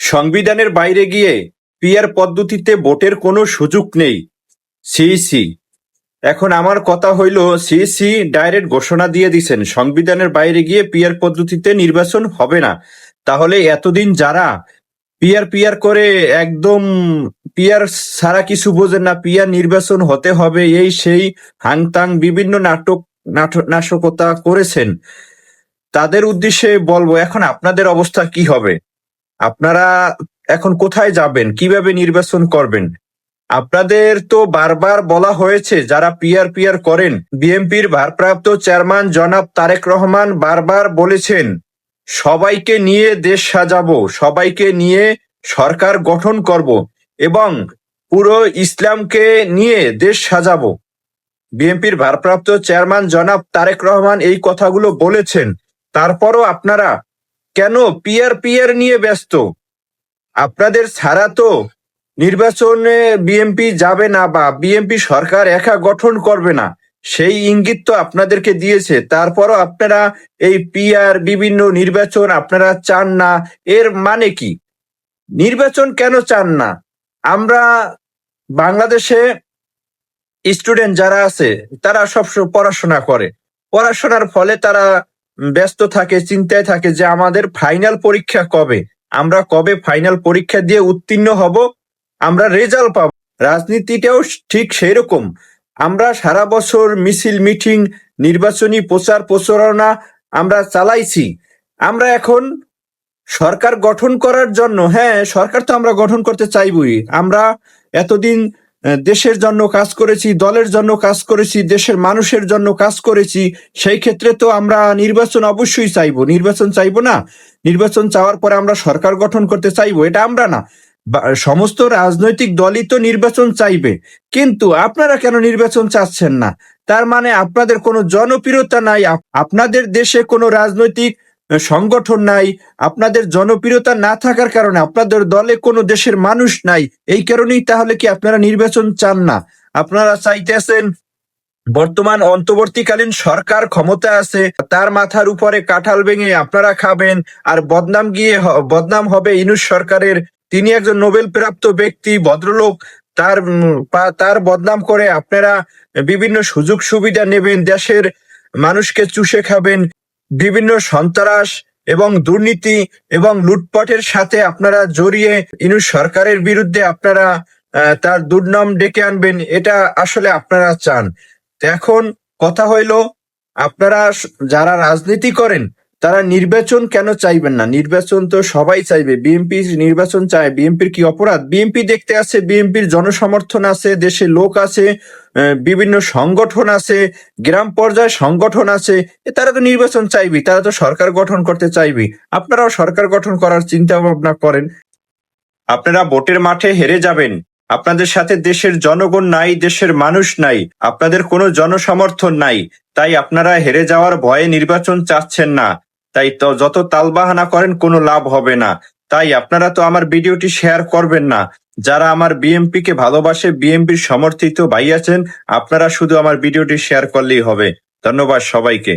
সংবিধানের বাইরে গিয়ে পিআর পদ্ধতিতে ভোটের কোনো সুযোগ নেই। সিইসি এখন আমার কথা হইল, সিইসি ডাইরেক্ট ঘোষণা দিয়ে দিছেন সংবিধানের বাইরে গিয়ে পিআর পদ্ধতিতে নির্বাচন হবে না। তাহলে এতদিন যারা পিআর পিআর করে একদম পিআর ছাড়া কিছু বোঝেন না, পিআর নির্বাচন হতে হবে এই সেই হাংতাং বিভিন্ন নাশকতা করেছেন, তাদের উদ্দেশ্যে বলবো এখন আপনাদের অবস্থা কি হবে? আপনারা এখন কোথায় যাবেন? কিভাবে নির্বাচন করবেন? আপনাদের তো বারবার বলা হয়েছে, যারা পিআর পিআর করেন, বিএনপির ভারপ্রাপ্ত চেয়ারম্যান জনাব তারেক রহমান বারবার বলেছেন সবাইকে নিয়ে দেশ সাজাবো, সবাইকে নিয়ে সরকার গঠন করব এবং পুরো ইসলামকে নিয়ে দেশ সাজাবো। বিএনপির ভারপ্রাপ্ত চেয়ারম্যান জনাব তারেক রহমান এই কথাগুলো বলেছেন, তারপরও আপনারা কেন পিআর পিআর নিয়ে ব্যস্ত? আপনাদের ছাড়া তো নির্বাচনে বিএনপি যাবে না বা বিএনপি সরকার একা গঠন করবে না, সেই ইঙ্গিত তো আপনাদেরকে দিয়েছে। তারপরও আপনারা এই পিআর বিভিন্ন নির্বাচন আপনারা চান না, এর মানে কি? নির্বাচন কেন চান না? আমরা বাংলাদেশে স্টুডেন্ট যারা আছে তারা সবসময় পড়াশোনা করে, পড়াশোনার ফলে তারা ব্যস্ত থাকে, চিন্তায় থাকে যে আমাদের ফাইনাল পরীক্ষা কবে, আমরা কবে ফাইনাল পরীক্ষা দিয়ে উত্তীর্ণ হব, আমরা রেজাল্ট পাবো। রাজনীতিটাও ঠিক সেই রকম। আমরা সারা বছর মিছিল মিটিং নির্বাচনী প্রচার প্রচারণা আমরা চালাইছি। আমরা এখন সরকার গঠন করার জন্য, হ্যাঁ সরকার তো আমরা গঠন করতে চাইবই। আমরা এতদিন দেশের জন্য কাজ করেছি, দলের জন্য কাজ করেছি, দেশের মানুষের জন্য কাজ করেছি, সেই ক্ষেত্রে তো আমরা নির্বাচন অবশ্যই চাইবো। নির্বাচন চাইবো না? নির্বাচন চাওয়ার পরে আমরা সরকার গঠন করতে চাইবো, এটা আমরা না, সমস্ত রাজনৈতিক দলই তো নির্বাচন চাইবে। কিন্তু আপনারা কেন নির্বাচন চাচ্ছেন না? তার মানে আপনাদের কোনো জনপ্রিয়তা নাই, আপনাদের দেশে কোনো রাজনৈতিক সংগঠন নাই, আপনাদের জনপ্রিয়তা না থাকার কারণে আপনাদের দলে কোনো দেশের মানুষ নাই। এই কারণেই তাহলে কি আপনারা নির্বাচন চান না? আপনারা চাইতেছেন বর্তমান অন্তর্বর্তীকালীন সরকার ক্ষমতা আছে, তার মাথার উপরে কাঁঠাল ভেঙে আপনারা খাবেন, আর বদনাম হবে ইউনূস সরকারের। তিনি একজন নোবেল প্রাপ্ত ব্যক্তি, ভদ্রলোক, তার বদনাম করে আপনারা বিভিন্ন সুযোগ সুবিধা নেবেন, দেশের মানুষকে চুষে খাবেন, বিভিন্ন সন্ত্রাস এবং দুর্নীতি এবং লুটপাটের সাথে আপনারা জড়িয়ে ইউনূস সরকারের বিরুদ্ধে আপনারা তার দুর্নাম ডেকে আনবেন। এটা আসলে আপনারা চান। এখন কথা হইল, আপনারা যারা রাজনীতি করেন তারা নির্বাচন কেন চাইবেন না? নির্বাচন তো সবাই চাইবে, বিএনপি নির্বাচন চায়। বিএনপির কি অপরাধ? বিএনপি দেখতে আছে, বিএনপির জনসমর্থন আছে, দেশে লোক আছে, বিভিন্ন সংগঠন আছে, গ্রাম পর্যায়ে সংগঠন আছে, তারা তো নির্বাচন চাইবে, তারা তো সরকার গঠন করতে চাইবে। আপনারাও সরকার গঠন করার চিন্তা ভাবনা করেন। আপনারা ভোটের মাঠে হেরে যাবেন, আপনাদের সাথে দেশের জনগণ নাই, দেশের মানুষ নাই, আপনাদের কোনো জনসমর্থন নাই, তাই আপনারা হেরে যাওয়ার ভয়ে নির্বাচন চাচ্ছেন না। তাই তো যত তালবাহানা করেন কোনো লাভ হবে না। তাই আপনারা তো আমার ভিডিওটি শেয়ার করবেন না। যারা আমার বিএনপি কে ভালোবাসে, বিএনপির সমর্থিত ভাই আছেন, আপনারা শুধু আমার ভিডিওটি শেয়ার করলেই হবে। ধন্যবাদ সবাইকে।